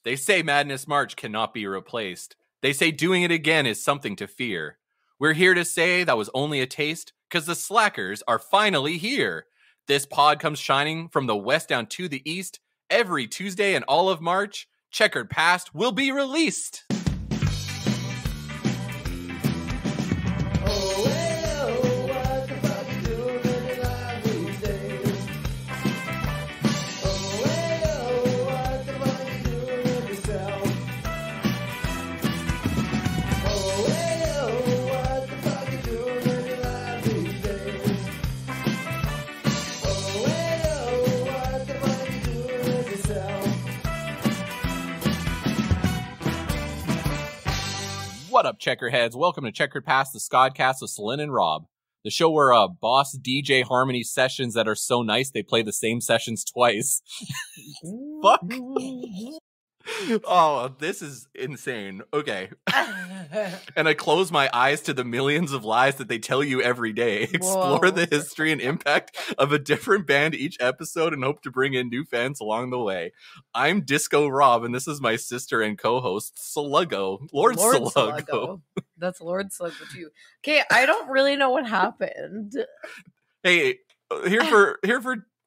They say Madness March cannot be replaced. They say doing it again is something to fear. We're here to say that was only a taste, because the Slackers are finally here. This pod comes shining from the west down to the east. Every Tuesday in all of March, Checkered Past will be released. What up, Checkerheads? Welcome to Checkered Past, the Skodcast with Celine and Rob. The show where boss DJ harmony sessions that are so nice they play the same sessions twice. Fuck. Oh, this is insane. Okay. And I close my eyes to the millions of lies that they tell you every day. Explore the history and impact of a different band each episode and hope to bring in new fans along the way. I'm Disco Rob, and this is my sister and co-host, Sluggo. Lord Sluggo. That's Lord Sluggo too. Okay, I don't really know what happened. Hey, here for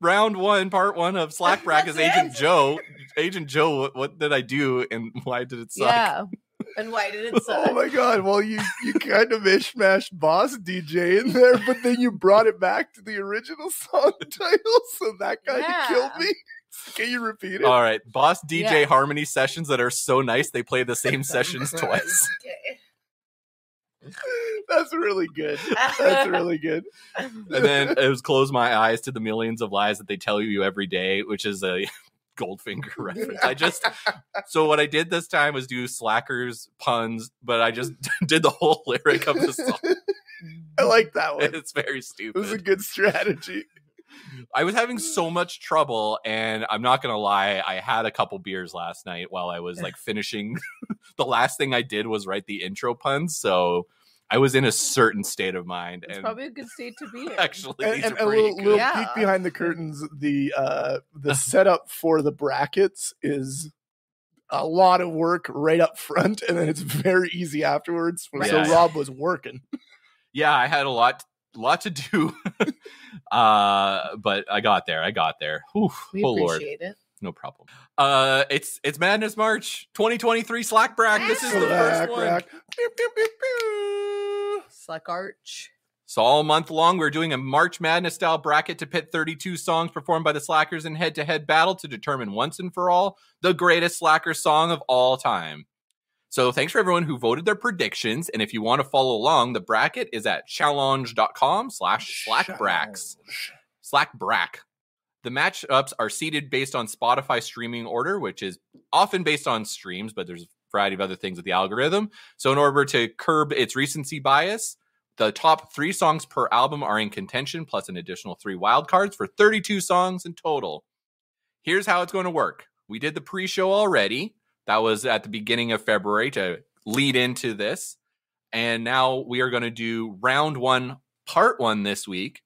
round one, part one of SlackBrack is Agent Joe. Agent Joe, what did I do and why did it suck? Yeah, and why did it suck? Oh my god, well, you kind of mishmashed boss DJ in there, but then you brought it back to the original song title, so that kind of killed me. Can you repeat it? All right, boss DJ harmony sessions that are so nice they play the same sessions twice. Okay. That's really good. That's really good. And then it was close my eyes to the millions of lies that they tell you every day, which is a Goldfinger reference. So what I did this time was do slackers puns, but I just did the whole lyric of the song. I like that one. It's very stupid. It was a good strategy. I was having so much trouble, and I'm not gonna lie, I had a couple beers last night while I was like finishing. The last thing I did was write the intro puns, so I was in a certain state of mind. It's probably a good state to be in. Actually, and a little peek behind the curtains, the setup for the brackets is a lot of work right up front, and then it's very easy afterwards. So Rob was working. Yeah, I had a lot to do. But I got there. Oof, we appreciate it. No problem. It's Madness March 2023 SlackBrack. This is the first one. SlackArch. So all month long, we're doing a March Madness style bracket to pit 32 songs performed by the Slackers in head-to-head battle to determine once and for all the greatest Slacker song of all time. So thanks for everyone who voted their predictions. And if you want to follow along, the bracket is at challenge.com/SlackBracks. SlackBrack. The matchups are seeded based on Spotify streaming order, which is often based on streams, but there's a variety of other things with the algorithm. So in order to curb its recency bias, the top 3 songs per album are in contention, plus an additional 3 wildcards for 32 songs in total. Here's how it's going to work. We did the pre-show already. That was at the beginning of February to lead into this. And now we are going to do round 1, part 1 this week,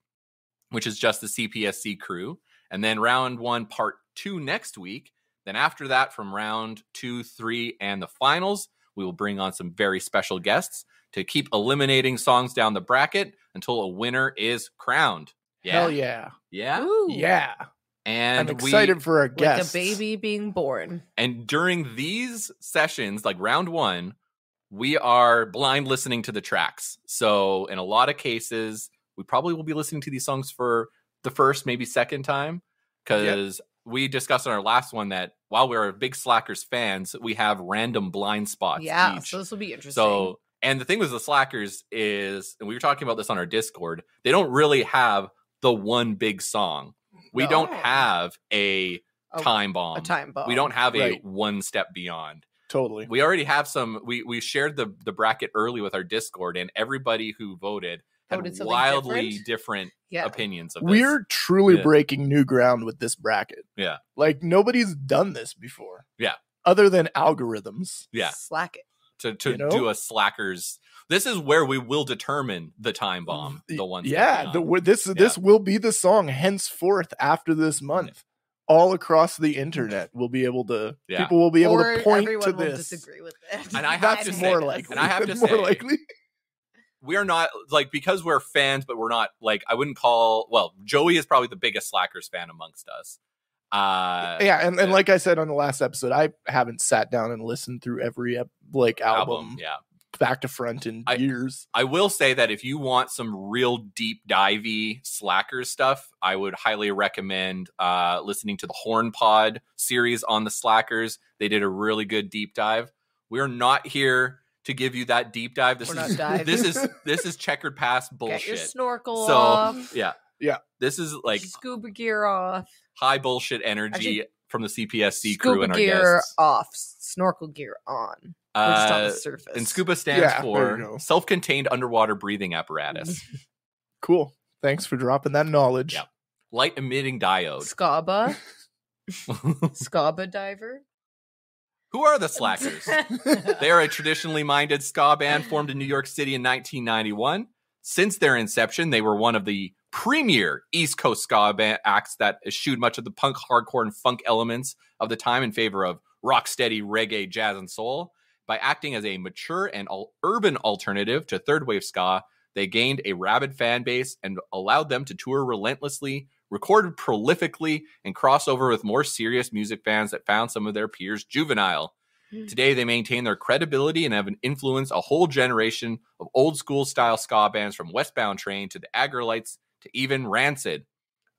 which is just the CPSC crew. And then round 1, part 2 next week. Then after that, from round 2, 3, and the finals, we will bring on some very special guests to keep eliminating songs down the bracket until a winner is crowned. Yeah. Hell yeah. Yeah? Ooh. Yeah. And I'm excited for our guests. Like a baby being born. And during these sessions, like round 1, we are blind listening to the tracks. So in a lot of cases, we probably will be listening to these songs for the first, maybe second time, because we discussed on our last one that while we're big Slackers fans, we have random blind spots each. So this will be interesting. So, and the thing with the Slackers is, and we were talking about this on our Discord, they don't really have the one big song. We don't have a time bomb. A time bomb. We don't have a one step beyond. Totally. We already have some. We shared the bracket early with our Discord, and everybody who voted had wildly different opinions of this. We're truly breaking new ground with this bracket. Yeah. Like, nobody's done this before. Yeah. Other than algorithms. Yeah. Slack it. To do a Slackers. This is where we will determine the time bomb. The one. Yeah. This will be the song henceforth after this month. all across the internet will be able to. Yeah. People will be able Or to point everyone to will this. disagree with it. And I have That's to more say, likely. and I have to That's more say, likely. we are not like, because we're fans, but we're not like, I wouldn't call, well, Joey is probably the biggest Slackers fan amongst us. Yeah, and like I said on the last episode, I haven't sat down and listened through every album Yeah. back to front in years. I will say that if you want some real deep divey Slackers stuff, I would highly recommend listening to the Horn Pod series on the Slackers. They did a really good deep dive. We're not here to give you that deep dive. This is Checkered Past bullshit. Get your snorkel off. Yeah. This is like scuba gear off. High bullshit energy Actually, from the CPSC crew and our gear guests. off, snorkel gear on. We're just on the surface. And scuba stands for self-contained underwater breathing apparatus. Cool. Thanks for dropping that knowledge. Yeah. Light emitting diode. Scuba diver. Who are the Slackers? They are a traditionally minded ska band formed in New York City in 1991. Since their inception, they were one of the premier East Coast ska band acts that eschewed much of the punk, hardcore, and funk elements of the time in favor of rock-steady reggae, jazz, and soul. By acting as a mature and urban alternative to third wave ska, they gained a rabid fan base and allowed them to tour relentlessly, record prolifically, and cross over with more serious music fans that found some of their peers juvenile. Today, they maintain their credibility and have influenced a whole generation of old school style ska bands, from Westbound Train to the Agrolites to even Rancid.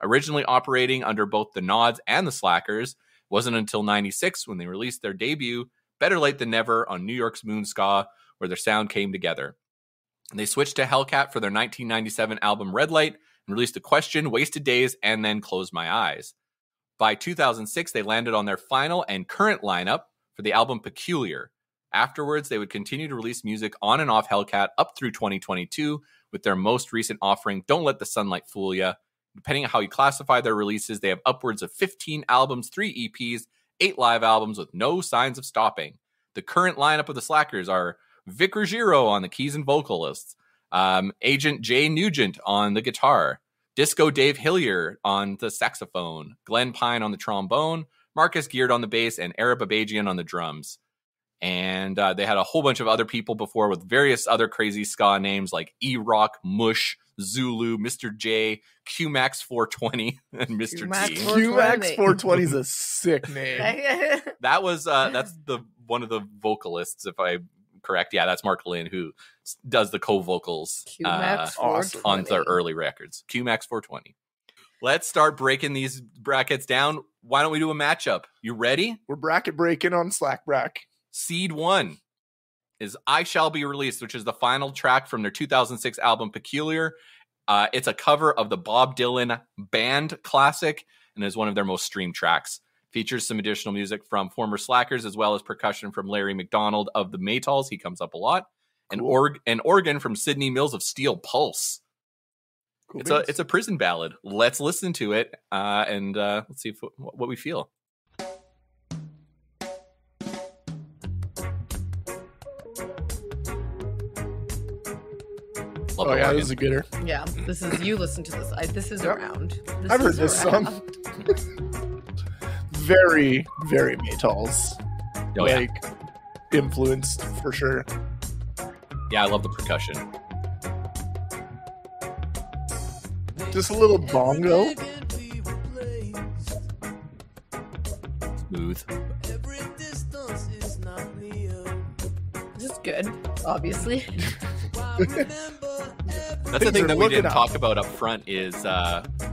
Originally operating under both the Nods and the Slackers, wasn't until 96 when they released their debut, Better Late Than Never, on New York's Moon Ska, where their sound came together. And they switched to Hellcat for their 1997 album Red Light and released The Question, Wasted Days, and then Close My Eyes. By 2006, they landed on their final and current lineup for the album Peculiar. Afterwards, they would continue to release music on and off Hellcat up through 2022 with their most recent offering, Don't Let the Sunlight Fool Ya. Depending on how you classify their releases, they have upwards of 15 albums, 3 EPs, 8 live albums with no signs of stopping. The current lineup of the Slackers are Vic Ruggiero on the keys and vocalists, Agent Jay Nugent on the guitar, Disco Dave Hillier on the saxophone, Glenn Pine on the trombone, Marcus Geard on the bass, and Arab Abajian on the drums. And they had a whole bunch of other people before with various other crazy ska names like E-Rock, Mush, Zulu, Mr. J, QMax 420, and Mr. T. QMax 420 is a sick name. That was that's the one of the vocalists, if I'm correct. Yeah, that's Mark Lynn, who does the co-vocals on their early records. QMax 420. Let's start breaking these brackets down. Why don't we do a matchup? You ready? We're bracket breaking on SlackBrack. Seed 1 is I Shall Be Released, which is the final track from their 2006 album Peculiar. It's a cover of the Bob Dylan Band classic and is one of their most streamed tracks. Features some additional music from former Slackers as well as percussion from Larry McDonald of the Maytals. He comes up a lot. Cool. And organ from Sydney Mills of Steel Pulse. Cool. It's a prison ballad. Let's listen to it and let's see what we feel. Love yeah, this is a gooder. Yeah, this is, you listen to this. This is around. I've heard this song. Very, very Maytals. Oh, like, influenced for sure. Yeah, I love the percussion. Just a little bongo. Smooth. This is good, obviously. That's the thing that we didn't talk about up front is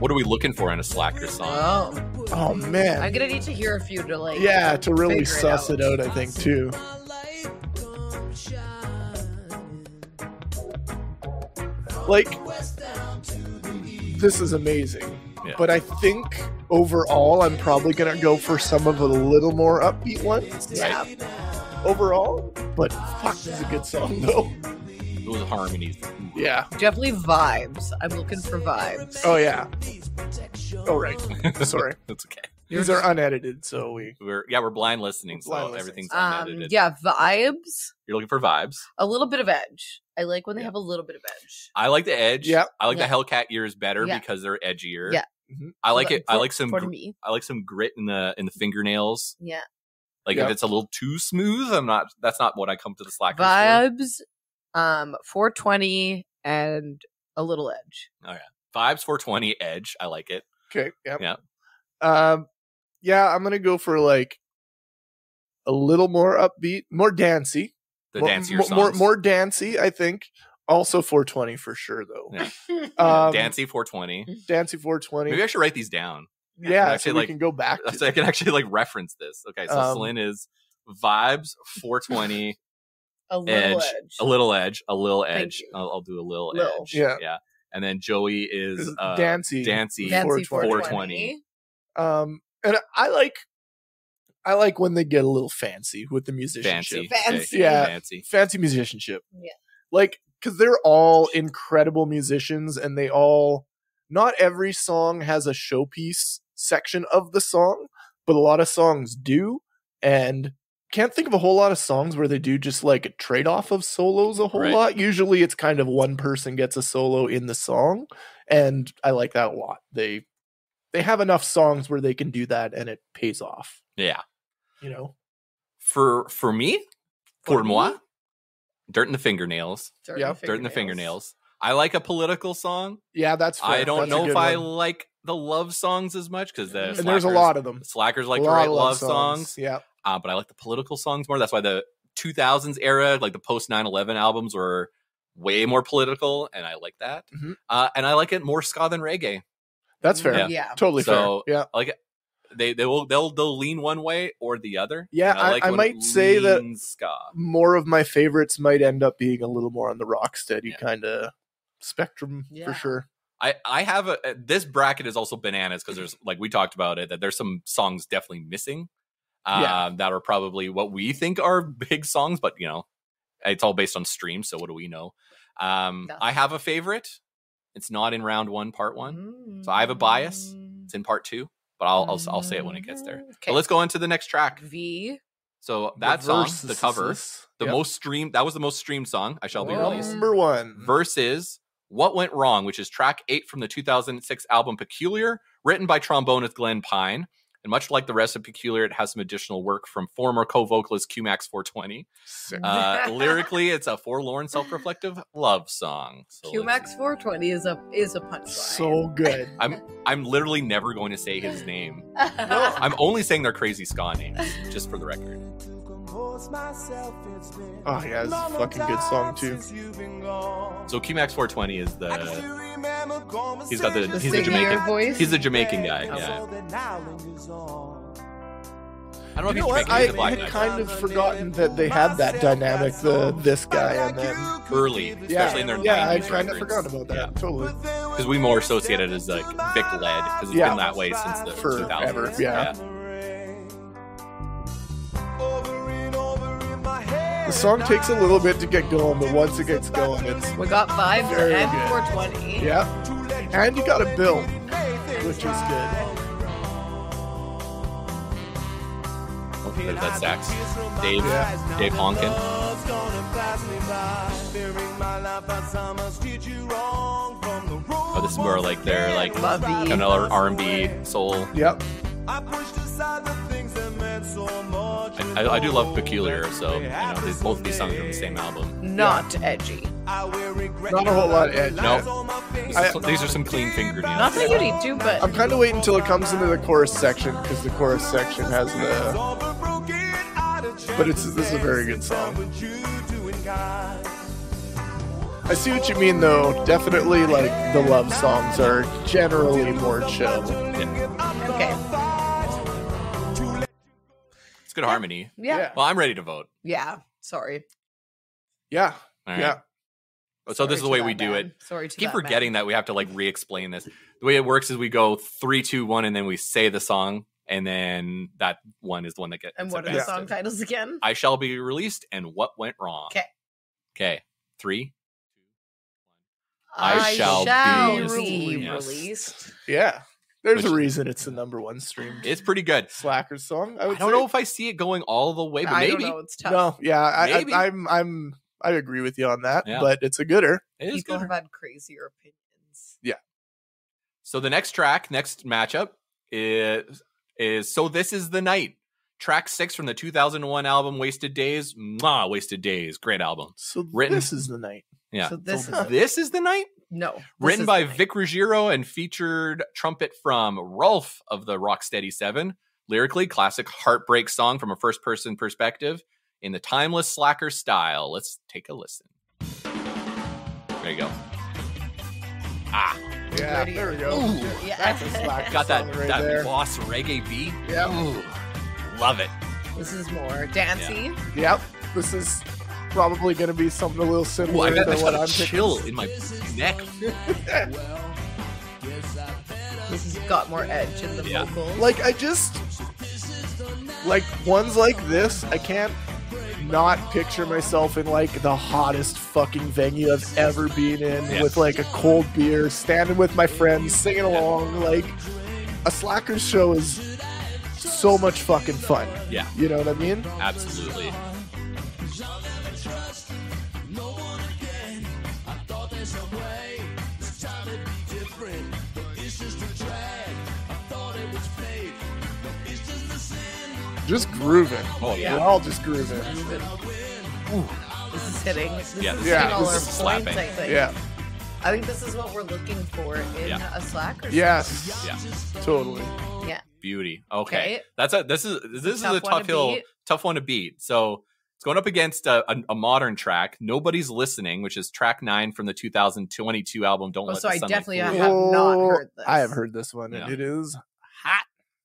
what are we looking for in a Slacker song? Oh man, I'm gonna need to hear a few to like. Yeah, to really suss it out, I think too. Like, this is amazing. Yeah. But I think overall, I'm probably gonna go for some of the little more upbeat ones. Yeah. Right? Overall, but fuck, this is a good song though. Those harmonies. Yeah. Definitely vibes. I'm looking for vibes. Oh yeah. Oh right. Sorry. That's okay. These are unedited, so we're blind listening, so everything's unedited. Yeah, vibes. You're looking for vibes. A little bit of edge. I like when they have a little bit of edge. I like the edge. Yeah. I like the Hellcat ears better because they're edgier. Yeah. I like it. I like for me. I like some grit in the fingernails. Yeah. Like if it's a little too smooth, that's not what I come to the Slackers Vibes, 420 and a little edge. for. Oh yeah. Vibes 420 edge. I like it. Okay. Yep. Yeah. Yeah, I'm gonna go for like a little more upbeat, more dancey. The dancier songs. More dancey, I think. Also 420 for sure, though. Yeah. Dancey 420. Dancey 420. Maybe I should write these down. Yeah, actually, so we can go back. So I can actually like reference this. Okay, so Celine is Vibes 420. A little edge. A little edge. A little Thank edge. you. I'll do a little Little. edge. Yeah. And then Joey is Dancey. Dancey 420. And I like when they get a little fancy with the musicianship. Fancy. Yeah. Fancy musicianship. Yeah. Like, because they're all incredible musicians, and not every song has a showpiece section of the song, but a lot of songs do. And can't think of a whole lot of songs where they do just like a trade-off of solos a whole lot. Usually it's kind of one person gets a solo in the song, and I like that a lot. They have enough songs where they can do that and it pays off. Yeah. You know? For me, pour moi, Dirt in the Fingernails. Dirt in the Fingernails. I like a political song. Yeah, that's fair. I don't know if I like the love songs as much because there's a lot of them. Slackers like to write love songs. Yeah. But I like the political songs more. That's why the 2000s era, like the post 9/11 albums, were way more political, and I like that. Mm-hmm. And I like it more ska than reggae. That's fair. Yeah. Totally fair. Yeah. I like it. They'll lean one way or the other. Yeah, I might say that ska. More of my favorites might end up being a little more on the rocksteady kind of spectrum for sure. I have this bracket is also bananas because there's, like we talked about it, that there's some songs definitely missing that are probably what we think are big songs, but you know, it's all based on streams, so what do we know? I have a favorite. It's not in round 1, part 1. So I have a bias. It's in part 2. But I'll say it when it gets there. Okay. So let's go on to the next track. V. So that song, the cover, most streamed. That was the most streamed song. I Shall Be Released. Number 1 versus What Went Wrong, which is track 8 from the 2006 album Peculiar, written by trombonist Glenn Pine. And much like the rest of Peculiar, it has some additional work from former co-vocalist QMax 420. Lyrically, it's a forlorn, self-reflective love song. So QMax 420 is a punchline. So good. I'm literally never going to say his name. No, I'm only saying their crazy ska names, just for the record. Oh yeah, it's a fucking good song too. So QMax 420 is he's a Jamaican voice. He's a Jamaican guy. Yeah. I don't know if he's Jamaican. I had kind of forgotten that they had that dynamic. This guy and then early, especially in their 90s I kind of records. forgot about that. Totally. Because we more associate it as like Vic led because it's been that way since the 2000s. Yeah. The song takes a little bit to get going, but once it gets going, we got vibes very and good. 420. Yeah, and you got a build, which is good. Oh, there's that sax. Dave Honkin. Oh, this is more like their like kind of R&B soul. Yep. I do love Peculiar, so you know both of these songs are on the same album. Not edgy. Not a whole lot of edge. No, these are some clean fingernails. Not that you need to, but I'm kind of waiting until it comes into the chorus section because the chorus section has the. But this is a very good song. I see what you mean, though. Definitely, like the love songs are generally more chill. Yeah. Okay. It's good harmony. Yeah. Well, I'm ready to vote. Yeah. Sorry. Yeah. All right. Yeah. So this is the way we do it. Sorry to keep forgetting that we have to like re-explain this. The way it works is we go 3, 2, 1, and then we say the song, and then that one is the one that gets. And what are the song titles again? I Shall Be Released and What Went Wrong. Okay. 3, 2, 1. I shall be released. Yeah. There's a reason it's the number 1 stream. It's pretty good. Slackers song. I don't know if I see it going all the way, but maybe. I don't know. It's tough. No. Yeah. Maybe. I agree with you on that, but it's a gooder. It is People good. have had crazier opinions. Yeah. So the next matchup is So This Is the Night. Track 6 from the 2001 album Wasted Days. Mwah, Wasted Days. Great album. So Written, This Is the Night. Yeah. So this This is the night? No. Written by Vic Ruggiero and featured trumpet from Rolf of the Rocksteady 7. Lyrically, classic heartbreak song from a first-person perspective in the timeless Slacker style. Let's take a listen. There you go. Ah. Yeah, there we go. Ooh, yeah. That's a Slacker Got that, song right that there. boss reggae beat. Yeah. Ooh, love it. This is more dancey. Yep. This is probably going to be something a little Ooh, similar I got to what a I'm chill picking. in my neck. This has got more edge in the Yeah. vocals. Like, I just... Like, ones like this, I can't not picture myself in, like, the hottest fucking venue I've ever been in Yeah. with, like, a cold beer, standing with my friends, singing along. Like, a Slackers show is so much fucking fun. Yeah, You know what I mean? absolutely. Just grooving. Oh, yeah. We're all just grooving. This is hitting. This Yeah, is this is- hitting all this our is points, slapping. I think. Yeah. I think this is what we're looking for in Yeah. a Slacker song. Yes. Yeah, Totally. Yeah. beauty. Okay, Okay. this is a Tough one to tough one to beat. So it's going up against a modern track, "Nobody's Listening," which is track 9 from the 2022 album "Don't Oh, Let so the I Sunlight definitely Fool have You." not heard this. I have heard this one, and Yeah. it is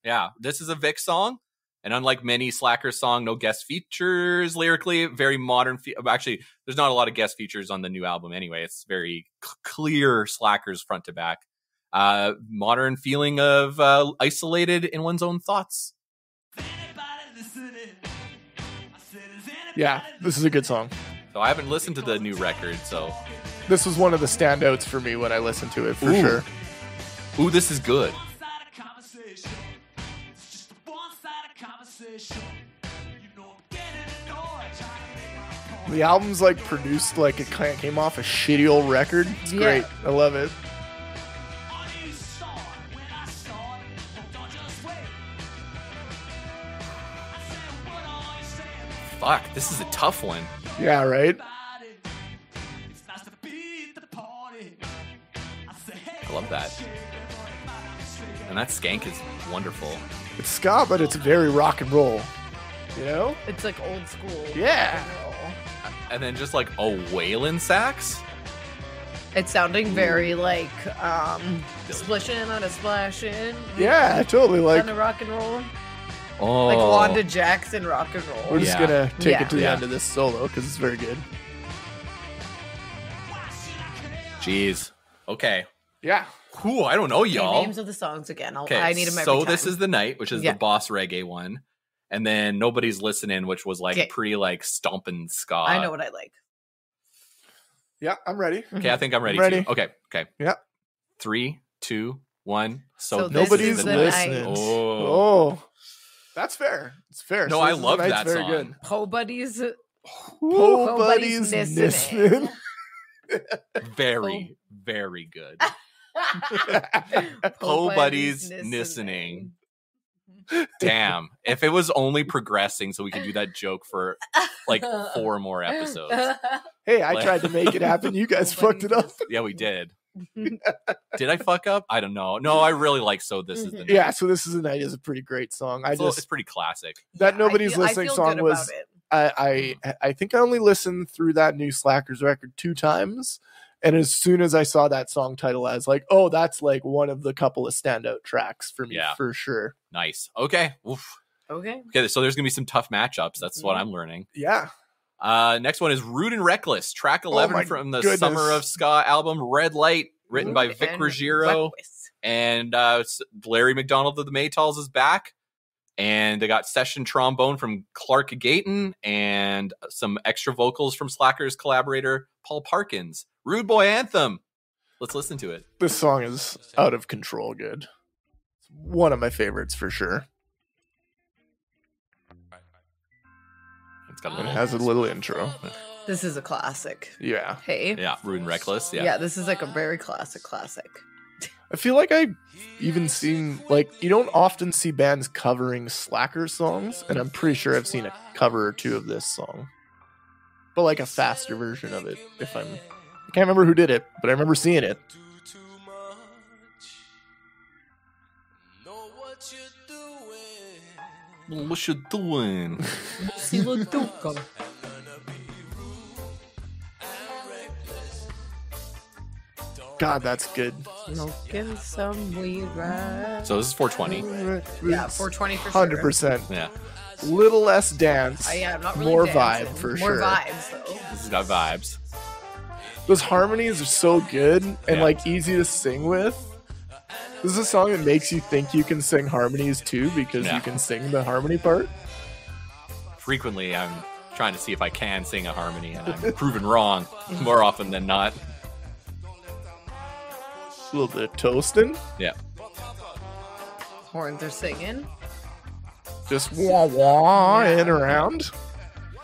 Yeah, this is a Vic song, and unlike many Slacker song, no guest features lyrically. Very modern. Actually, there's not a lot of guest features on the new album anyway. It's very clear Slackers front to back. Modern feeling of isolated in one's own thoughts. Yeah, this is a good song. So I haven't listened to the new record, so This was one of the standouts for me when I listened to it, for Ooh. sure. ooh, this is good. The album's like produced like it kind of came off a shitty old record. It's Yeah. great. I love it. Fuck, this is a tough one. Yeah, right? I love that. And that skank is wonderful. It's ska, but it's very rock and roll. You know? It's like old school. Yeah. rock and roll. And then just like a wailing sax. It's sounding very like splishing on a splashing. Yeah, totally. Like, Kind of rock and roll. Oh, Like Wanda Jackson rock and roll. we're just Yeah. gonna take Yeah. it to the Yeah. end of this solo because it's very good. jeez. Okay. Yeah. Whew, I don't know, Okay, y'all. names of the songs again. Okay, I need them every so time. This Is the Night, which is Yeah. the boss reggae one, and then Nobody's Listening, which was like Okay. pretty like stomping ska. I know what I like. Yeah, I'm ready. Okay, I think I'm ready. I'm ready. Too. Okay. Yeah. 3, 2, 1. So So This Nobody's Is the listening. Night. Oh. That's fair. It's fair. No, So I This Is the love Night's that very song. good. Po Buddies. Oh, Buddies buddies listening. listening. very, very good. Po Po Buddies listening. Damn. If it was only progressing so we could do that joke for like 4 more episodes. Hey, I tried to make it happen. You guys fucked it up. Yeah, we did. Did I fuck up? I don't know. No, I really like So This Is the Night. Yeah, so This Is the Night is a pretty great song. It's pretty classic. That Nobody's I feel Listening good song about was it. I think I only listened through that new Slackers record 2 times. And as soon as I saw that song title, I was like, oh, that's like one of the couple of standout tracks for me, Yeah. for sure. Nice. Okay. Oof. Okay. Okay, so there's gonna be some tough matchups. That's what I'm learning. Yeah. Next one is Rude and Reckless, track 11 my from the goodness. Summer of Ska album Red Light, written by Rude Vic and Ruggiero. Reckless. And Larry McDonald of the Maytals is back. And they got session trombone from Clark Gayton and some extra vocals from Slackers collaborator Paul Parkins. Rude Boy Anthem. Let's listen to it. This song is out of control good. It's one of my favorites for sure. It's got a It little, has a little intro. This is a classic. Yeah. Hey. yeah, Rude and Reckless. Yeah. Yeah. This is like a very classic. I feel like I even seen, like, you don't often see bands covering Slacker songs, and I'm pretty sure I've seen a cover or two of this song. But like a faster version of it, I can't remember who did it, but I remember seeing it. What you doing? God, that's good. Smoking some weed, right? So this is 420. Yeah, 420 for sure. 100%. Yeah. Little less dance. Yeah, I'm not really more dancing. vibe for More sure. vibes though. This has got vibes. Those harmonies are so good and Yeah. like easy to sing with. This is a song that makes you think you can sing harmonies too because you can sing the harmony part. Frequently, I'm trying to see if I can sing a harmony, and I'm proven wrong more often than not. A little bit of toasting. Yeah. Horns are singing. Just wah wah in around.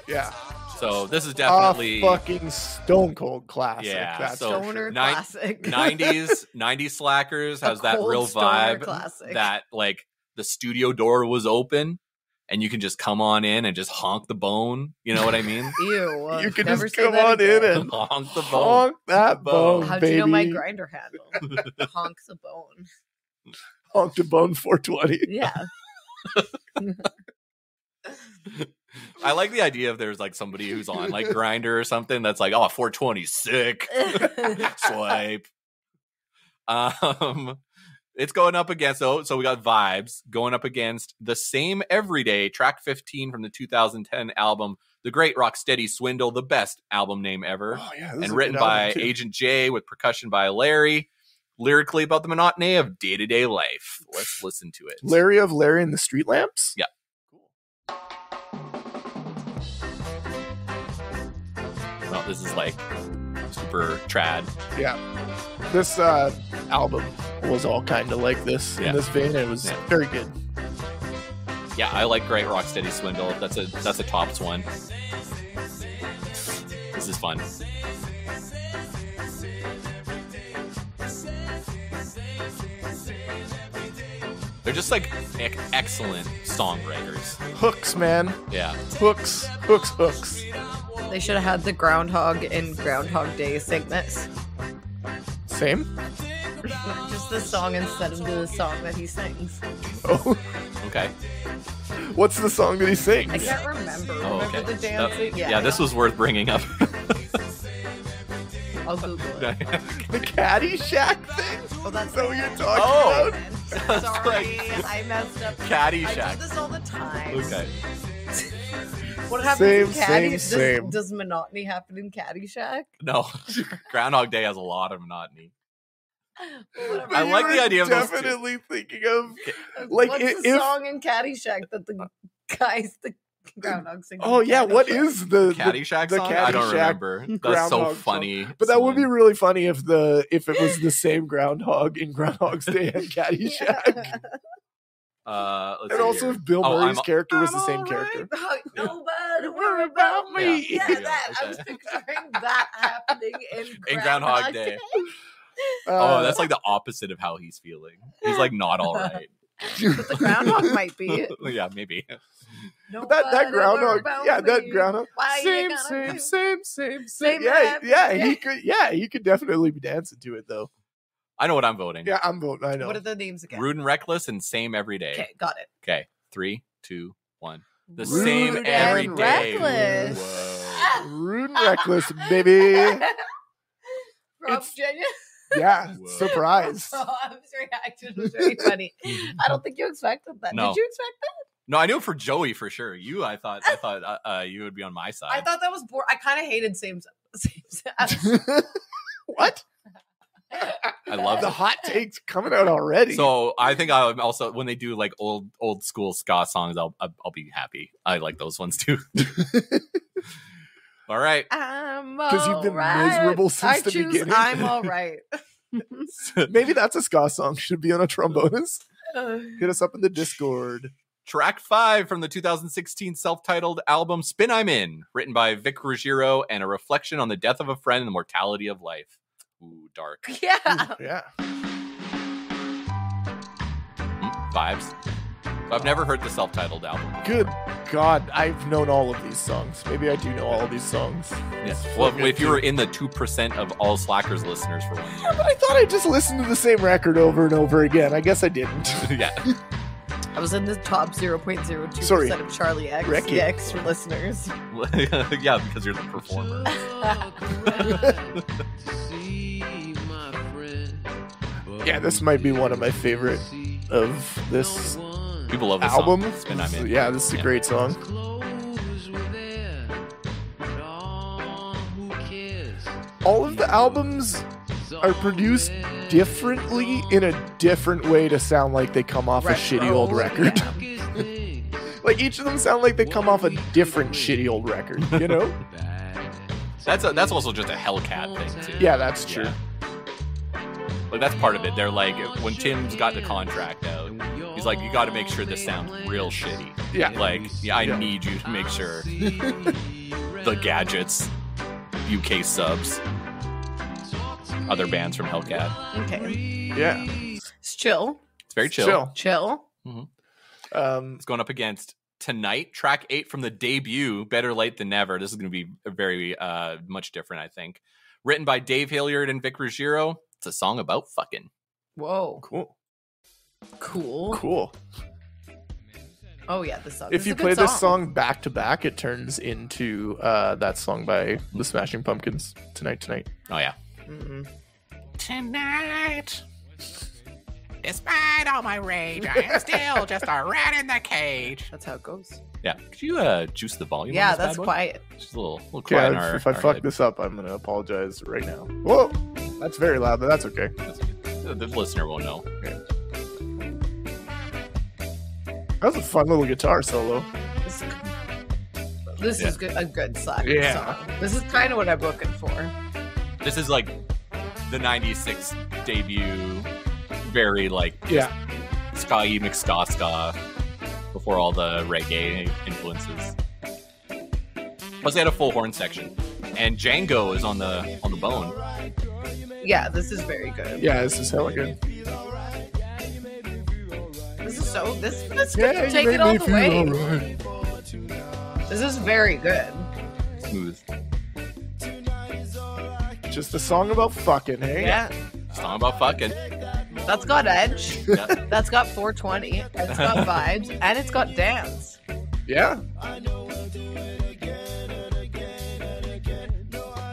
Yeah. So this is definitely a fucking stone cold classic. Yeah, That's so Stoner Ni- classic. 90s Slackers has that cold real stoner vibe classic. that like the studio door was open and you can just come on in and just honk the bone. You know what I mean? Ew. You can never just say come that on again. in and Honk the bone. honk that bone, How'd baby. you know my grinder handle? Honk the bone. Honk the bone 420. Yeah. I like the idea if there's like somebody who's on like Grinder or something that's like, oh, 420 sick. Swipe. It's going up against, so we got Vibes going up against The Same Everyday, track 15 from the 2010 album The Great Rocksteady Swindle, the best album name ever. Oh, yeah, And written by Agent J with percussion by Larry. Lyrically about the monotony of day-to-day life. Let's listen to it. Larry of Larry and the Street Lamps? Yeah. Well, this is like super trad. Yeah. This album was all kind of like this in this vein. It was very good. Yeah, I like Great Rocksteady Swindle. That's a tops one. This is fun. They're just like excellent songwriters. Hooks, man. Yeah. Hooks. They should have had the Groundhog in Groundhog Day sing this. Same? Just the song instead of the song that he sings. Oh. Okay. What's the song that he sings? I can't remember. Oh, Remember okay. the dancing? Yeah, this was worth bringing up. I'll Google it. The Caddyshack thing? Oh, that's what you're talking about? Sorry, I messed up. Caddyshack. I do this all the time. Okay. What happens in Caddy? Same. Does monotony happen in Caddyshack? No. Groundhog Day has a lot of monotony. Whatever. I like the idea of those two. Definitely thinking of like what's the song in Caddyshack that the guys, the groundhog sings? Oh yeah, what is the Caddyshack the song? Caddyshack I don't remember. That's so Groundhog funny. Song. But that would be really funny if it was the same groundhog in Groundhog's Day and Caddyshack. Let's And see also here. if Bill Murray's character was I'm the same all character. right. Nobody worry about me. Yeah. Yeah, that. I was Okay. picturing that happening in Groundhog Day. Oh, that's like the opposite of how he's feeling. He's like not all right. But the groundhog might be. Yeah, maybe. But that groundhog, that groundhog. Why Same. He could definitely be dancing to it though. I know what I'm voting. Yeah, I'm voting. I know. What are the names again? Rude and Reckless and Same Every Day. Okay, got it. Okay, 3, 2, 1. The Rude Same and Every Day. Reckless. Whoa. Rude and Reckless, baby. Rob It's- Virginia. Yeah, Whoa. surprise. Oh, his reaction was very funny. I don't think you expected that. No. Did you expect that? No, I knew it for Joey for sure. I thought you would be on my side. I thought that was boring. I kind of hated same. What? I love The it. hot takes coming out already. So I think I'm also when they do like old school ska songs, I'll be happy. I like those ones too. All right. Because you've been miserable since the beginning. I'm all right. Maybe that's a ska song. Should be on a trombonist. Hit us up in the Discord. Track 5 from the 2016 self-titled album Spin I'm In, written by Vic Ruggiero and a reflection on the death of a friend and the mortality of life. Ooh, dark. Yeah. Yeah. vibes. So I've never heard the self-titled album. Good God, I've known all of these songs. Maybe I do know all of these songs. Yeah. Well, if you were in the 2% of all Slackers listeners for 1 year. Yeah, but I thought I just listened to the same record over and over again. I guess I didn't. Yeah. I was in the top 0.02% Sorry. of Charlie X, Wreck-It. the extra listeners. Yeah, because you're the performer. Yeah, this might be one of my favorite of this People love this album. song. Spin I'm In. Yeah, this is a great song. All of the albums are produced differently in a different way to sound like they come off a shitty old record. Yeah. Like each of them sound like they come off a different shitty old record, you know? That's also just a Hellcat thing too. Yeah, that's true. Yeah. Like that's part of it. They're like, when Tim's got the contract out, he's like, you got to make sure this sounds real shitty. Yeah. Like, yeah, I need you to make sure the Gadgets, UK subs, other bands from Hellcat. Okay. Yeah. It's chill. It's very chill. Chill. It's going up against Tonight, track 8 from the debut, Better Late Than Never. This is going to be very much different, I think. Written by Dave Hilliard and Vic Ruggiero. It's a song about fucking. Whoa. Cool. Oh yeah, this song. If you play this song back to back, it turns into that song by the Smashing Pumpkins, Tonight. Oh, yeah. Mm-hmm. Tonight, despite all my rage, I am still just a rat in the cage. That's how it goes. Yeah. Could you juice the volume? Yeah, on this that's bad boy? quiet. Just a little quiet in Yeah, our, if I our fuck head. this up, I'm going to apologize right now. Whoa! That's very loud, but that's okay. The listener won't know. That was a fun little guitar solo. This is a good Slacker Yeah. song. This is kind of what I'm looking for. This is like the 96 debut, very like Ska'd McSka before all the reggae influences. Plus they had a full horn section. And Django is on the bone. Yeah, this is very good. Yeah, this is hella good. This is so this Yeah, take you it made all me the feel way. alright. This is very good. Smooth. Just a song about fucking, hey? Yeah. Song about fucking. That's got edge. Yeah. That's got 420. It's got vibes. And it's got dance. Yeah.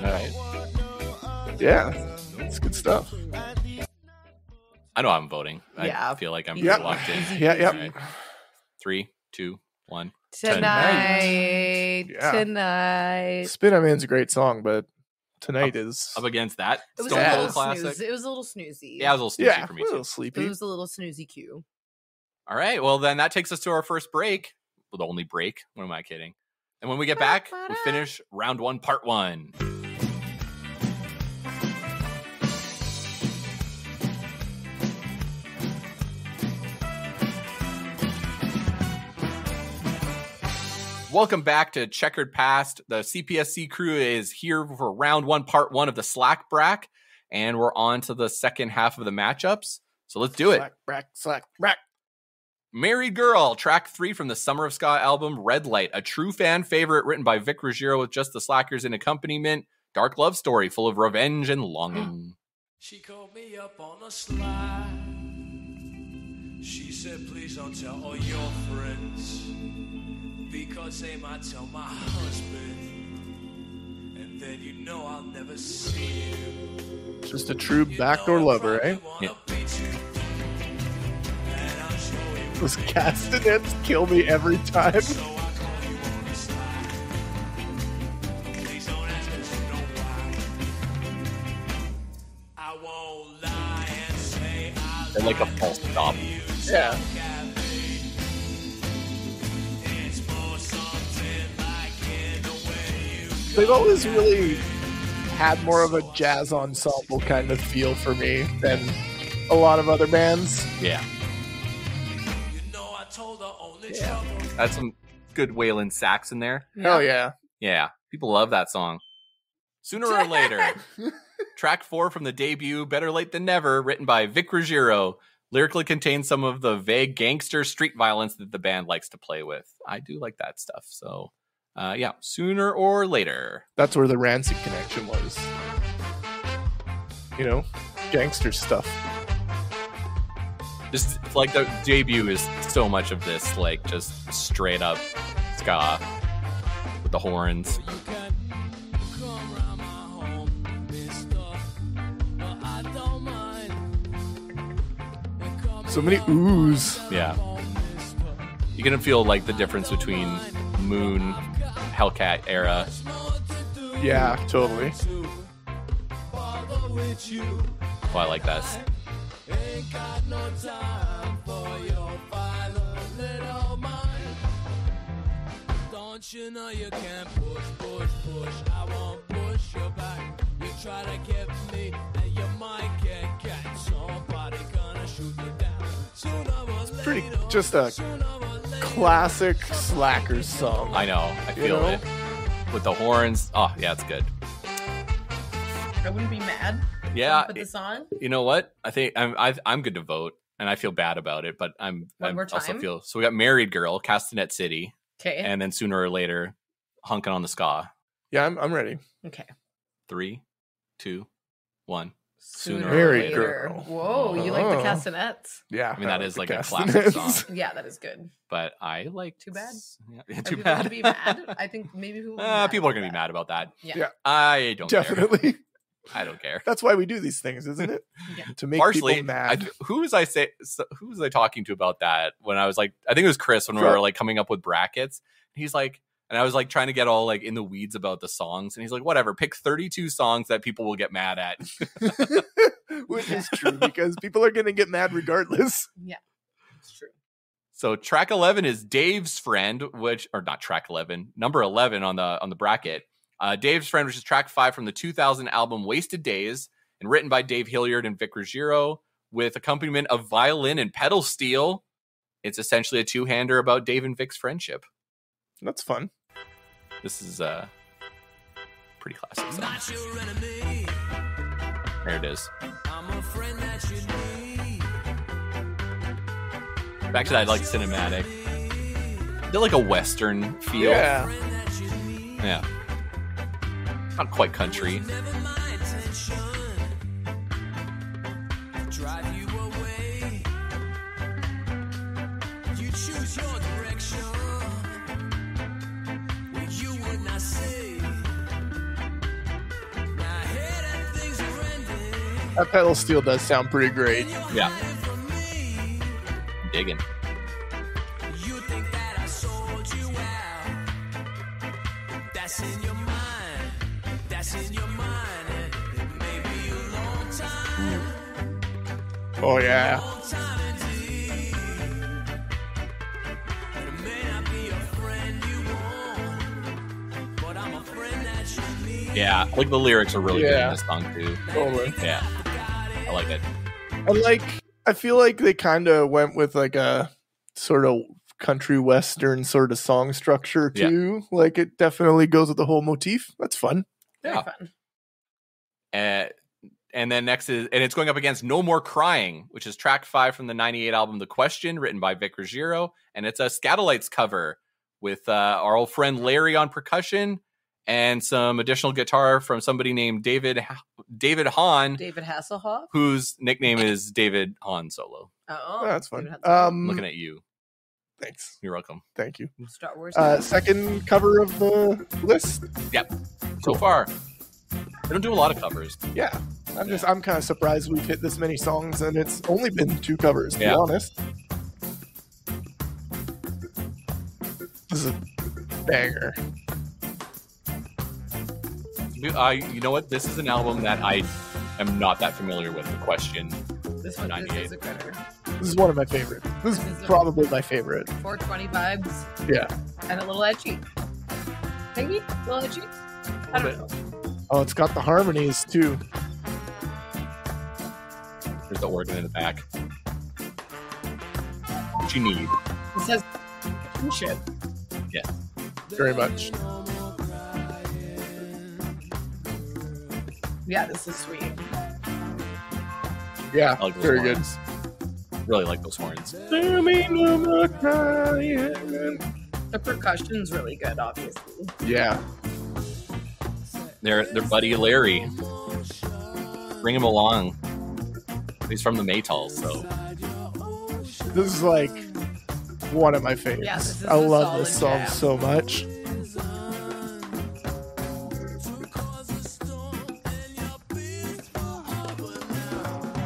Alright. Yeah. It's good stuff. I know I'm voting. Yeah. I feel like I'm Yep. locked in. Yeah. Alright. 3, 2, 1. Tonight. Yeah. Tonight. Spin I'm In's a great song, but Tonight is... Up against that It was Stone a Cold little classic. snooze. It was a little snoozy. Yeah, it was a little snoozy Yeah, for me a too. little sleepy. It was a little snoozy cue. All right, well then that takes us to our first break. Well, the only break. What am I kidding? And when we get back, we finish round 1, part 1. Welcome back to Checkered Past. The CPSC crew is here for round 1, part 1 of the SlackBrack, and we're on to the second half of the matchups. So let's do it. SlackBrack. Married Girl, track 3 from the Summer of Ska album, Red Light, a true fan favorite written by Vic Ruggiero with just the Slackers in accompaniment. Dark love story full of revenge and longing. She called me up on a slide. She said, please don't tell all your friends, because they might tell my husband, and then you know I'll never see you. Just a true backdoor lover, eh? Yeah. Those castanets kill me every time. They're like a false stop. Yeah. They've always really had more of a jazz ensemble kind of feel for me than a lot of other bands. Yeah. That's some good wailing sax in there. Hell yeah. Yeah. People love that song. Sooner or later. Track 4 from the debut, Better Late Than Never, written by Vic Ruggiero Lyrically contains some of the vague gangster street violence that the band likes to play with. I do like that stuff. So, yeah, Sooner or Later. That's where the Rancid connection was. You know, gangster stuff. This like the debut is so much of this, like just straight up ska with the horns. So many oohs. Yeah. You're going to feel like the difference between Moon, Hellcat era. Yeah, totally. Oh, I like this. Don't you know you can't push? I won't push you back. You try to get me, and you might get somebody gonna shoot you down. It's pretty, just a classic Slackers song. I know. I feel it. With the horns. Oh, yeah, it's good. I wouldn't be mad. Yeah. Put this on. You know what? I think I'm good to vote, and I feel bad about it, but I also feel so. We got Married Girl, Castanet City, okay, and then Sooner or Later, Hunkin' on the Ska. Yeah, I'm ready. Okay. 3, 2, 1. Sooner or Married Later. Girl. Whoa, you like the castanets? Yeah, I mean that is like a Castanets. classic song. Yeah, that is good. But I like. Too bad. Yeah, Are too people bad. gonna be mad? I think maybe people. Will be People are about gonna be mad about that. Yeah. I don't care. Definitely. I don't care. That's why we do these things, isn't it? Yeah. To make Partially, people mad. who was I talking to about that when I was like, I think it was Chris when we were like coming up with brackets. He's like, and I was like trying to get all like in the weeds about the songs, and he's like, whatever, pick 32 songs that people will get mad at. Which is true because people are going to get mad regardless. Yeah, it's true. So track 11 is Dave's Friend, not track 11, number 11 on the bracket. Dave's Friend, which is track 5 from the 2000 album Wasted Days, and written by Dave Hilliard and Vic Ruggiero, with accompaniment of violin and pedal steel. It's essentially a two-hander about Dave and Vic's friendship. That's fun. This is a pretty classic song. Not your enemy. There it is. I'm a friend that you need. Back to that like cinematic. They're like a Western feel. Yeah. Yeah. Not quite country. Never my attention. Drive you away. You choose your direction. You would not say. Now I hear that things are ending. That pedal steel does sound pretty great. Yeah. From me. I'm digging. You think that I sold you out. That's in your mind. That's in your mind. And it may be a long time. Oh, yeah. Long time indeed. And it may not be a friend you want, but I'm a friend that you need. Yeah, like the lyrics are really good Yeah. in this song too. Totally. Yeah, I like it. I feel like they kind of went with like a sort of country western sort of song structure too. Like it definitely goes with the whole motif. That's fun. Very Yeah. fun. And then next is, and it's going up against No More Crying, which is track 5 from the 98 album The Question, written by Vic Ruggiero. And it's a Skatalites cover with our old friend Larry on percussion and some additional guitar from somebody named David Hahn, David Hasselhoff. whose nickname is David Han Solo. Oh, That's fun. David Hasselhoff. I'm looking at you. Thanks. You're welcome. Thank you. Star Wars. Second cover of the list. Yep. So far, they don't do a lot of covers. Yeah. I'm kind of surprised we've hit this many songs and it's only been 2 covers, to be honest. This is a banger. You know what? This is an album that I am not that familiar with. The Question. This one 98. is a critter. This is one of my favorites. This is probably my favorite. 420 vibes Yeah. and a little edgy. Maybe a little edgy. I don't know. Oh, it's got the harmonies too. There's the organ in the back. What you need. It says kinship. Yeah. Very much. Yeah, this is sweet. Yeah, I like those very good. lines. Really like those horns. Tell me no more crying. The percussion's really good, obviously. Yeah. Their buddy Larry. Bring him along. He's from the Maytals, so. This is like one of my favorites. Yeah, this is I a love this song solid jam. so much.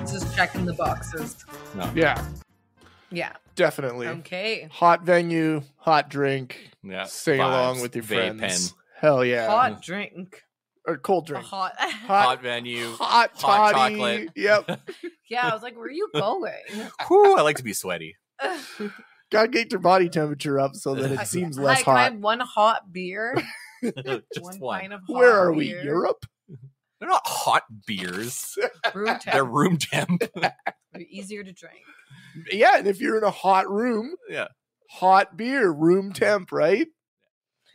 This is checking the boxes. No. Yeah, Yeah. definitely. Okay. Hot venue, hot drink, Yeah. sing Vibes, along with your vape friends. pen. Hell yeah. Hot drink. Or cold A drink. hot. Hot venue. Hot hot toddy. chocolate. Yep. Yeah, I was like, where are you going? Whew, I like to be sweaty. Gotta get your body temperature up so that it seems less Hi, can I hot. have one hot beer? Just one. pint of hot Where are we? beer. Europe? They're not hot beers. Room temp. They're room temp. They're easier to drink. Yeah, and if you're in a hot room, Yeah. hot beer, room temp, right?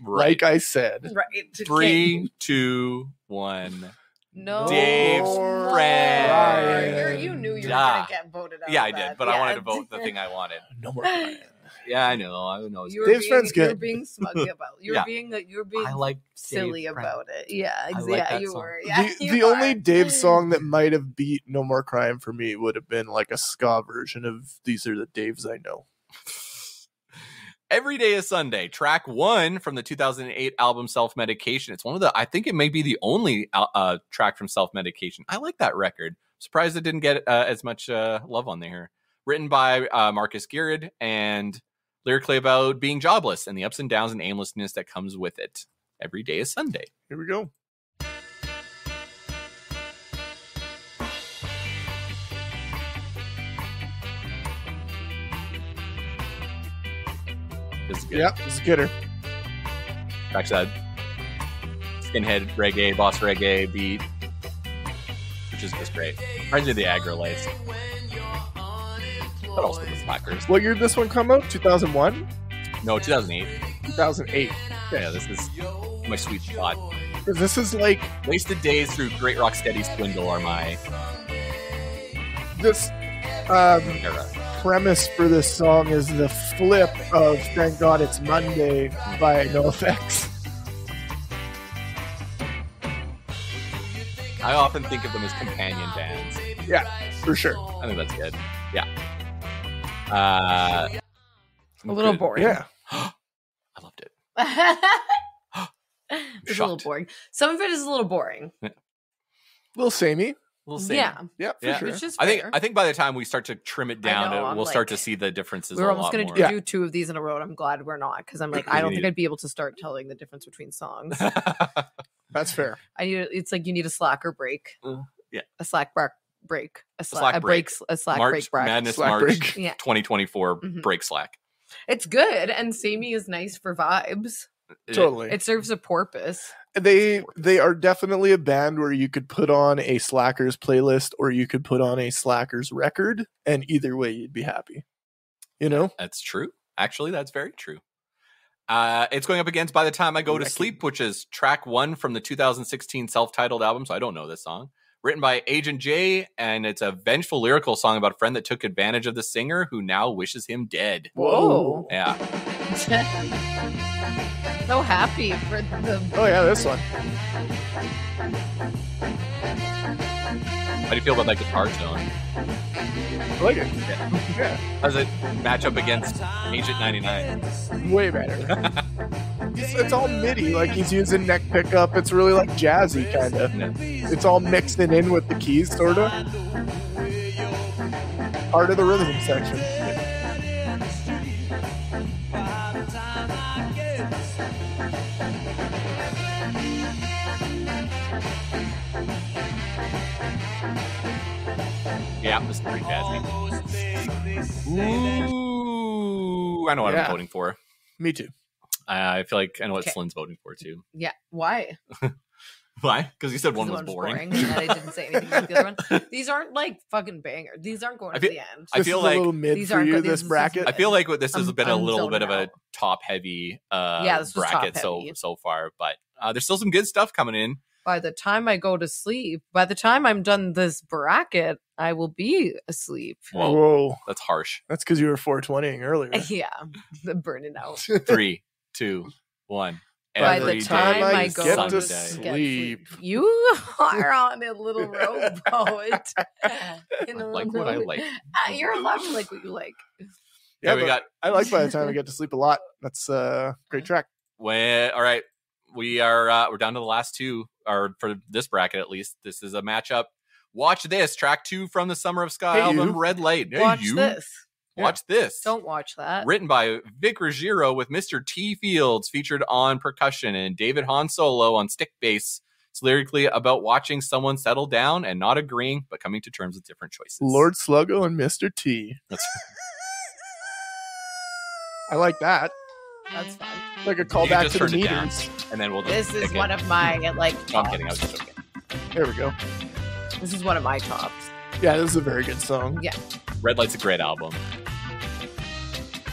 Right. Like I said. Right. 3, 2, 1. No. Dave's more. friend You knew you were died. going to get voted out. Yeah, of I that. did, but I wanted to vote the thing I wanted. No more crying. Yeah, I know. I know. You were Dave's being, friend's You were good. being smug about it. You were Yeah. being I like silly Dave Friend. about it. Yeah, I exactly. like Yeah, that you song. were. Yeah, the you only are. Dave song that might have beat No More Crying for me would have been like a ska version of These Are the Daves I Know. Every Day is Sunday, track 1 from the 2008 album Self Medication. It's one of the, I think it may be the only track from Self Medication. I like that record. Surprised it didn't get as much love on there. Written by Marcus Garrett and lyrically about being jobless and the ups and downs and aimlessness that comes with it. Every Day is Sunday. Here we go. This is good. Yep, this is a getter. Backside. Skinhead reggae, boss reggae beat, which is just great. Reminds me of the aggro lights, but also the slackers. What year did this one come out? 2001? No, 2008. 2008. Yeah, this is my sweet spot. 'Cause this is like Wasted Days through Great Rock Steady Swindle are my this era. premise for this song is the flip of Thank God It's Monday by NoFX. I often think of them as companion bands. Yeah, for sure. I think that's good. Yeah. A little good. boring. Yeah. I loved it. It's a little Shocked. boring. Some of it is a little boring. Little samey. We'll see. Yeah. Yeah, for Yeah. sure. Which is I fair. think by the time we start to trim it down, know, I'm we'll start to like- see the differences. we were a almost lot going more. to do 2 of these in a row, and I'm glad we're not, because I'm like, I don't think I'd be able to start telling the difference between songs. That's fair. It's like you need a slacker break. Yeah. A SlackBrack break. A Slack break. A Slack March break bracket. Madness Slack March break. Yeah. 2024 Mhm. break slack. It's good, and samey is nice for vibes. Totally. It serves a purpose. They are definitely a band where you could put on a Slackers playlist or you could put on a Slackers record, and either way you'd be happy. You know? That's true. Actually, that's very true. It's going up against By the Time I Go to Reckon. Sleep, which is track 1 from the 2016 self-titled album, so I don't know this song. Written by Agent J, and it's a vengeful lyrical song about a friend that took advantage of the singer who now wishes him dead. Whoa. Yeah. So happy for the. Oh yeah, this one. How do you feel about that guitar tone? I like it. Yeah. How does it match up against Agent 99? Way better. It's all MIDI, like he's using neck pickup. It's really like jazzy kind of. Yeah. It's all mixing in with the keys, sort of. Part of the rhythm section. Yeah, this is pretty jazzy. Ooh, I know what Yeah. I'm voting for. Me too. I feel like I know what Okay. Slynn's voting for too. Yeah. Why? Why? Because you said one The was boring. and I didn't say anything about the other one. These aren't like fucking bangers. These aren't going I to feel- the end. I This feel is like a little mid these for aren't you, good. this This is- bracket. I feel like this has been a I'm little bit of zoning a out. top heavy Yeah, this was bracket top so heavy. far, but there's still some good stuff coming in. by the time I go to sleep, by the time I'm done this bracket, I will be asleep. Whoa. That's harsh. That's because you were 420ing earlier. Yeah, burning out. 3, 2, 1. By Every the time day I is go get to Sunday. sleep. You are on a little rowboat. I like what I like. You're allowed to like what you like. Yeah, we got. I like by the time I get to sleep a lot. That's a great track. Well, all right, we're down to the last two, or for this bracket at least. This is a matchup. Watch this, track 2 from the Summer of Ska Hey, album, you. Red Light. Hey, Watch you. this. Watch this. Don't watch that. Written by Vic Ruggiero with Mr. T. Fields featured on percussion and David Han Solo on stick bass. It's lyrically about watching someone settle down and not agreeing, but coming to terms with different choices. Lord Sluggo and Mr. T. That's I like that. That's fine. Like a You can callback just to the turn it down, meters. and then we'll just This is pick one it. of my like. No, I'm kidding. I tops. was just joking. There we go. This is one of my tops. Yeah, this is a very good song. Yeah. Red Light's a great album.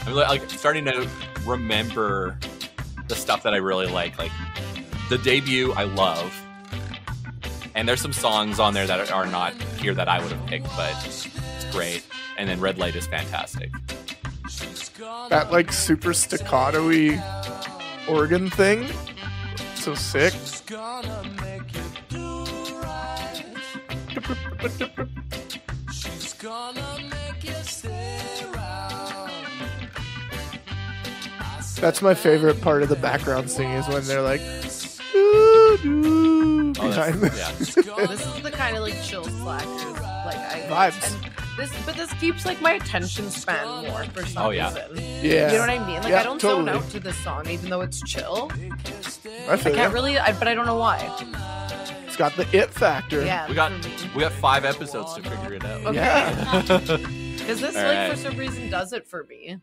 I'm like starting to remember the stuff that I really like. Like the debut, I love, and there's some songs on there that are not here that I would have picked, but it's great. And then Red Light is fantastic. That like super staccato-y organ thing. So sick. That's my favorite part of the background singing is when they're like doo, doo, behind the Yeah. This is the kind of like chill slackers like I Vibes. And this keeps like my attention span more for some Oh, yeah. reason. Yeah. You know what I mean? Like Yeah, I don't totally. zone out to this song even though it's chill. I I feel can't ya. really, but I don't know why. It's got the it factor. Yeah. We got for me. 5 episodes to figure it out. Okay. Yeah. Because this All like right. for some reason does it for me.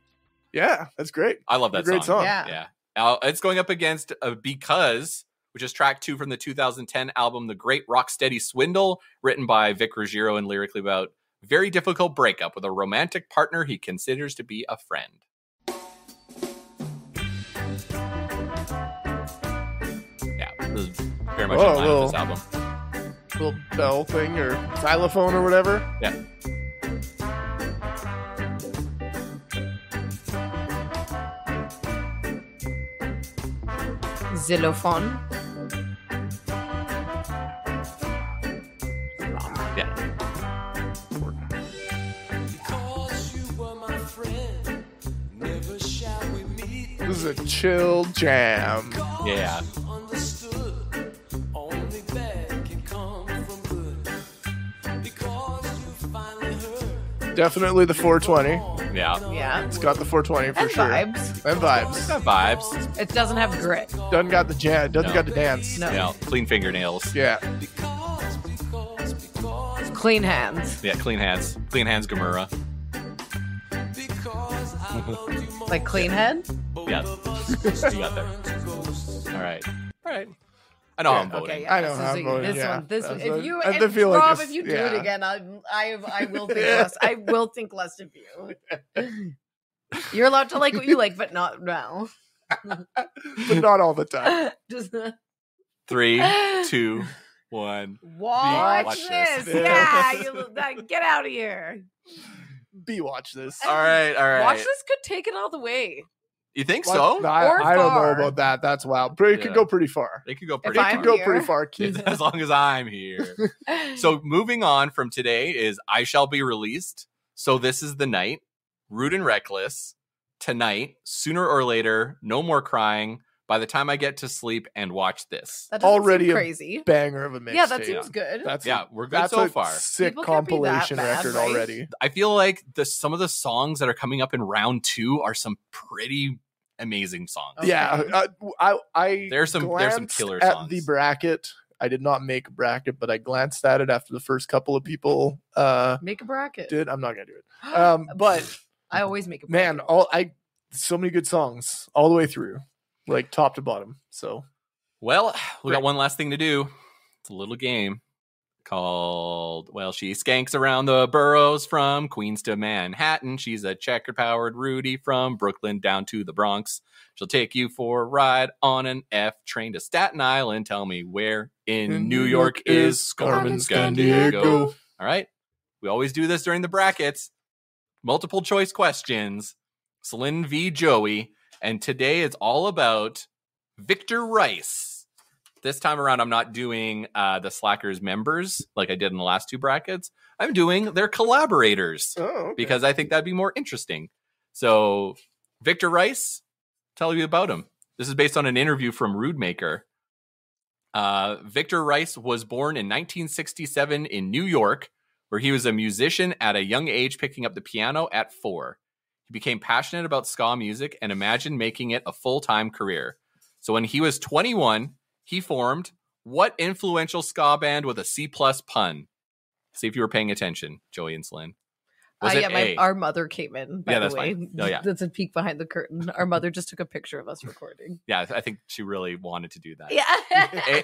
Yeah, that's great. I love that It's a great song. Yeah. Yeah. It's going up against Because, which is track 2 from the 2010 album The Great Rocksteady Swindle, written by Vic Ruggiero and lyrically about very difficult breakup with a romantic partner he considers to be a friend. Yeah, this is very much in line with this album. Little bell thing or xylophone or whatever. Yeah. Xylophone. Yeah. This is a chill jam. Yeah. Definitely the 420. Yeah. Yeah. It's got the 420 for And sure. vibes. And vibes. Got vibes. It doesn't have grit. Doesn't got the jam. Doesn't No. got the dance. No. Yeah. Clean fingernails. Yeah. Clean hands. Yeah. Clean hands. Clean hands, Gamura. Like clean head? Yeah. You got there. All right. All right. I know how I'm voting. Okay, yeah. I know this how is I'm a- voting, This yeah. one. This That's if what- you I and feel like Rob, this- if you do yeah. it again, I will think less. I will think less of you. You're allowed to like what you like, but not now. But not all the time. Just 3, 2, 1. watch Watch this. this. Yeah, get out of here. B watch this. All right. All right. Watch this could take it all the way. You think What? so? No, Or I don't know far. about that. That's wild. But it could Yeah. go pretty far. They could go If pretty It I'm far. could go here. pretty far, Keith. As long as I'm here. So moving on from today is I Shall Be Released. So This Is the Night, Rude and Reckless, Tonight, Sooner or Later, No More Crying, By the Time I Get to Sleep, and Watch This. That doesn't Already seem a crazy. Banger of a mixtape. Yeah, that seems good. That's Yeah, we're good that's so a far. sick People can't be that compilation bad, record right? already. I feel like some of the songs that are coming up in round 2 are some pretty amazing songs. Okay. Yeah, I There's some glanced killer at songs. the bracket. I did not make a bracket, but I glanced at it after the first couple of people Make a bracket. did. I'm not gonna do it. But I always make a bracket. man, so many good songs all the way through, like top to bottom. So Well, we got Great. one last thing to do. It's a little game called world. Well, she skanks around the boroughs from Queens to Manhattan. She's a checkered-powered Rudy from Brooklyn down to the Bronx. She'll take you for a ride on an F train to Staten Island. Tell me where in New York is Skarmen Skandiego. All right. We always do this during the brackets. Multiple choice questions. Celine v. Joey. And today it's all about Victor Rice. This time around, I'm not doing the Slackers members like I did in the last two brackets. I'm doing their collaborators because I think that'd be more interesting. So, Victor Rice, tell you about him. This is based on an interview from Rudemaker. Victor Rice was born in 1967 in New York, where he was a musician at a young age, picking up the piano at 4. He became passionate about ska music and imagined making it a full-time career. So when he was 21, he formed what influential ska band with a C+ pun? See if you were paying attention, Joey and Celine. Was it A? Our mother came in, by the way. Fine. Oh, yeah. That's a peek behind the curtain. Our mother just took a picture of us recording. Yeah, I think she really wanted to do that. Yeah.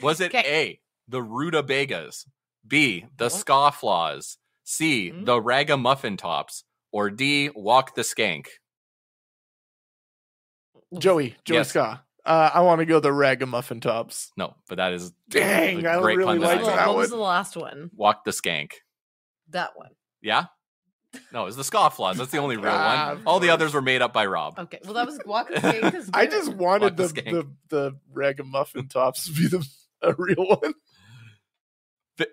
Was it A, the Rutabagas, B, the Scofflaws, C, the Ragamuffin Tops, or D, Walk the Skank? Joey Yes. Ska. I want to go the Ragamuffin Tops. No, but that is Dang, a I great really pun that liked I that got. What was one. the last one? Walk the Skank. That one. Yeah? No, it's the Scofflaws. That's the only real Ah, one. All the others were made up by Rob. Okay. Well, that was Walk the Skank. Is I good. just wanted Walk the the Ragamuffin Tops to be a real one.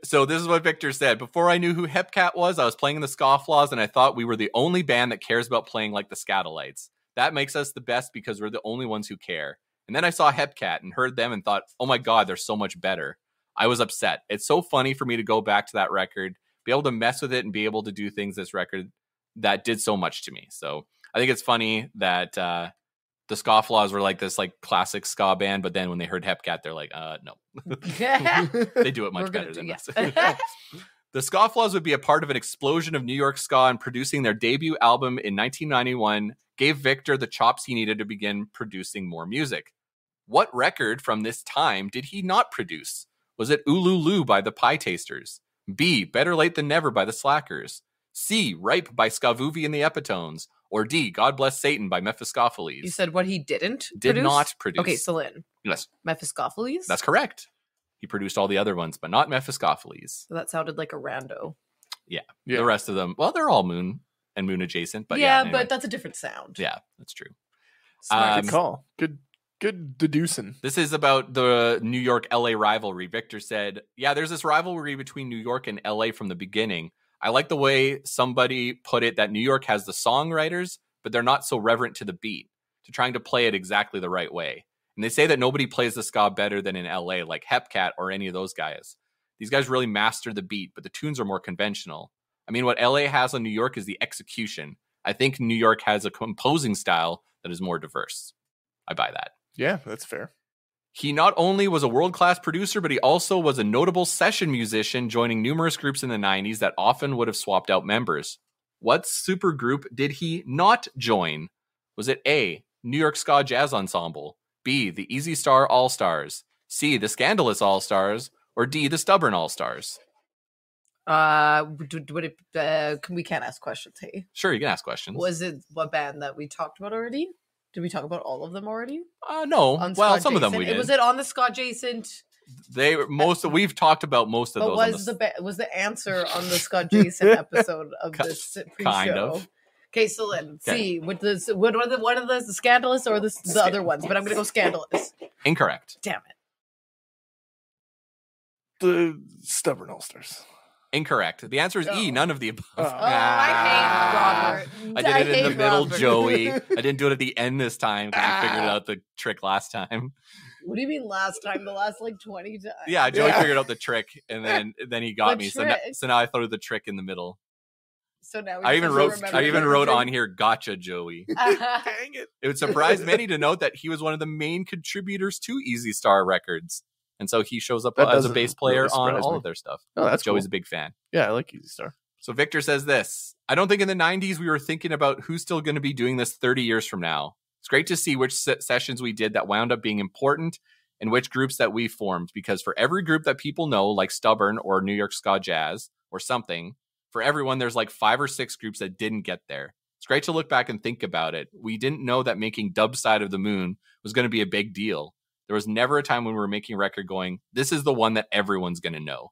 So this is what Victor said. Before I knew who Hepcat was, I was playing in the Scofflaws, and I thought we were the only band that cares about playing like the Scatolites. That makes us the best because we're the only ones who care. And then I saw Hepcat and heard them and thought, oh my God, they're so much better. I was upset. It's so funny for me to go back to that record, be able to mess with it and be able to do things this record that did so much to me. So I think it's funny that the Scofflaws were like this like classic ska band, but then when they heard Hepcat, they're like, no. They do it much better than us. The Scofflaws would be a part of an explosion of New York ska, and producing their debut album in 1991 gave Victor the chops he needed to begin producing more music. What record from this time did he not produce? Was it Ululu by the Pie Tasters? B, Better Late Than Never by the Slackers? C, Ripe by Skavuvi and the Epitones? Or D, God Bless Satan by Mephistopheles? You said what he did Did not produce. Okay, Celine. Yes. Mephistopheles? That's correct. He produced all the other ones, but not Mephistopheles. So that sounded like a rando. Yeah. The rest of them, well, they're all Moon and Moon adjacent. But anyway. But that's a different sound. Yeah, that's true. Smart. Good call. Good deducing. This is about the New York-LA rivalry. Victor said, yeah, there's this rivalry between New York and LA from the beginning. I like the way somebody put it that New York has the songwriters, but they're not so reverent to the beat, to trying to play it exactly the right way. And they say that nobody plays the ska better than in LA, like Hepcat or any of those guys. These guys really master the beat, but the tunes are more conventional. I mean, what LA has on New York is the execution. I think New York has a composing style that is more diverse. I buy that. Yeah, that's fair. He not only was a world-class producer, but he also was a notable session musician, joining numerous groups in the 90s that often would have swapped out members. What supergroup did he not join? Was it A, New York Ska Jazz Ensemble, B, the Easy Star All-Stars, C, the Scandalous All-Stars, or D, the Stubborn All-Stars? We can't ask questions, hey? Sure, you can ask questions. Was it what band that we talked about already? Did we talk about all of them already? No. On Well, Ska some of them Adjacent? we did. Was it on the Ska Adjacent? We've talked about most of But those. was the answer on the Ska Adjacent episode of this pre-show? Kind of. Okay, so let's see. What are the Scandalous or the other ones? But I'm going to go Scandalous. Incorrect. Damn it. The Stubborn All-Stars. Incorrect. The answer is E, none of the above. Oh. I hate Robert. I did it in the hate middle, Robert. Joey. I didn't do it at the end this time because we figured out the trick last time. What do you mean last time? The last like 20 times? Yeah, Joey Yeah. figured out the trick, and then he got The me. trick. So now I threw the trick in the middle. So now I even wrote on here, "Gotcha, Joey." Dang it. It would surprise many to note that he was one of the main contributors to Easy Star Records, and so he shows up That as a doesn't bass player really on surprise all me. of their stuff. Oh, that's Joey's cool. a big fan. Yeah, I like Easy Star. So Victor says this: I don't think in the 90s we were thinking about who's still going to be doing this 30 years from now. It's great to see which sessions we did that wound up being important and which groups that we formed, because for every group that people know, like Stubborn or New York Ska Jazz or something, for everyone, there's like 5 or 6 groups that didn't get there. It's great to look back and think about it. We didn't know that making Dub Side of the Moon was going to be a big deal. There was never a time when we were making a record going, this is the one that everyone's going to know.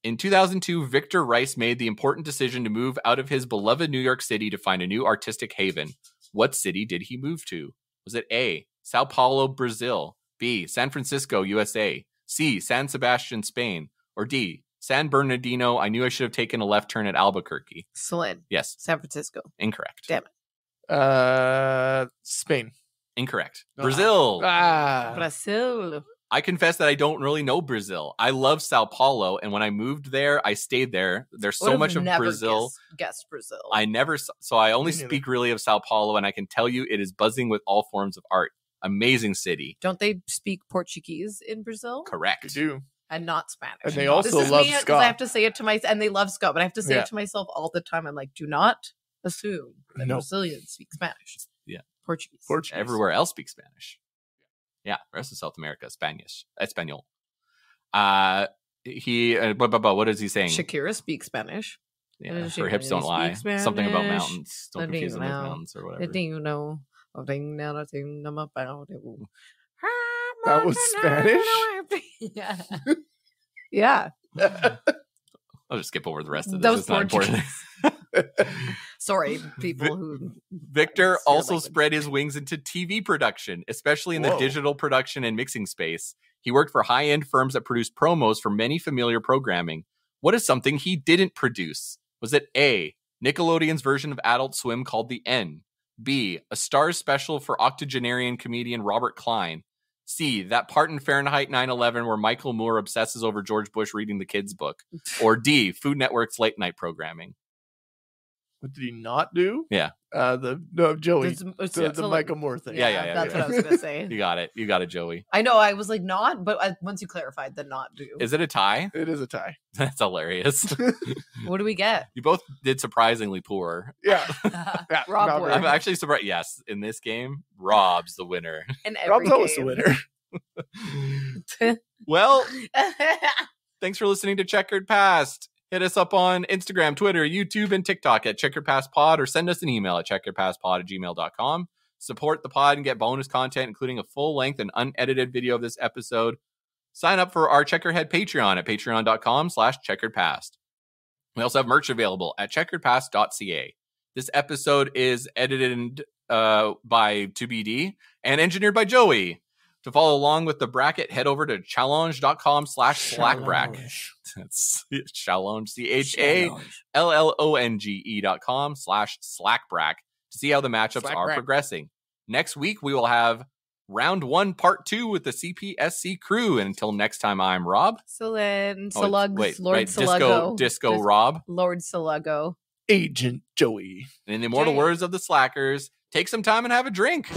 In 2002, Victor Rice made the important decision to move out of his beloved New York City to find a new artistic haven. What city did he move to? Was it A, Sao Paulo, Brazil, B, San Francisco, USA, C, San Sebastian, Spain, or D, San Bernardino? I knew I should have taken a left turn at Albuquerque. Celine. Yes. San Francisco. Incorrect. Damn it. Spain. Incorrect. Brazil. Brazil. I confess that I don't really know Brazil. I love Sao Paulo, and when I moved there, I stayed there. There's so much of Brazil. Guessed Brazil. I never, so I only speak really of Sao Paulo, and I can tell you it is buzzing with all forms of art. Amazing city. Don't they speak Portuguese in Brazil? Correct. They do. And not Spanish. And they also love ska. I have to say it to myself, and they love ska, but I have to say it to myself all the time. I'm like, do not assume that Brazilians speak Spanish. Yeah. Portuguese. Everywhere else speaks Spanish. Yeah, the rest of South America, Spanish, Espanol. What is he saying? Shakira speaks Spanish. Yeah, her hips don't lie. Something about mountains. Don't confuse them with mountains or whatever. That was Spanish? Yeah. Yeah. I'll just skip over the rest of this. That was it's not important. Sorry, people who... Victor also spread his wings into TV production, especially in the digital production and mixing space. He worked for high-end firms that produced promos for many familiar programming. What is something he didn't produce? Was it A, Nickelodeon's version of Adult Swim called The N? B, a Starz special for octogenarian comedian Robert Klein? C, that part in Fahrenheit 9/11 where Michael Moore obsesses over George Bush reading the kids' book? Or D, Food Network's late night programming? What did he not do? Yeah. Joey. It's the Michael Moore thing. Yeah. That's what I was going to say. You got it. You got it, Joey. I know. I was like, not, but once you clarified the not do. Is it a tie? It is a tie. That's hilarious. What do we get? You both did surprisingly poor. Yeah. Rob won. I'm actually surprised. Yes, in this game, Rob's the winner. In every Rob's always the winner. Well, thanks for listening to Checkered Past. Hit us up on Instagram, Twitter, YouTube, and TikTok at Checkered Past Pod, or send us an email at checkeredpastpod@gmail.com. Support the pod and get bonus content, including a full-length and unedited video of this episode. Sign up for our Checkerhead Patreon at patreon.com/checkeredpast. We also have merch available at checkeredpast.ca. This episode is edited by 2BD and engineered by Joey. To follow along with the bracket, head over to challenge.com/SlackBrack. That's challenge, challonge.com/SlackBrack to see how the matchups are progressing. Next week, we will have round 1, part 2 with the CPSC crew. And until next time, I'm Rob. Celine, Lord Disco Rob. Lord Saluggo. Agent Joey. And in the immortal words of the Slackers, take some time and have a drink.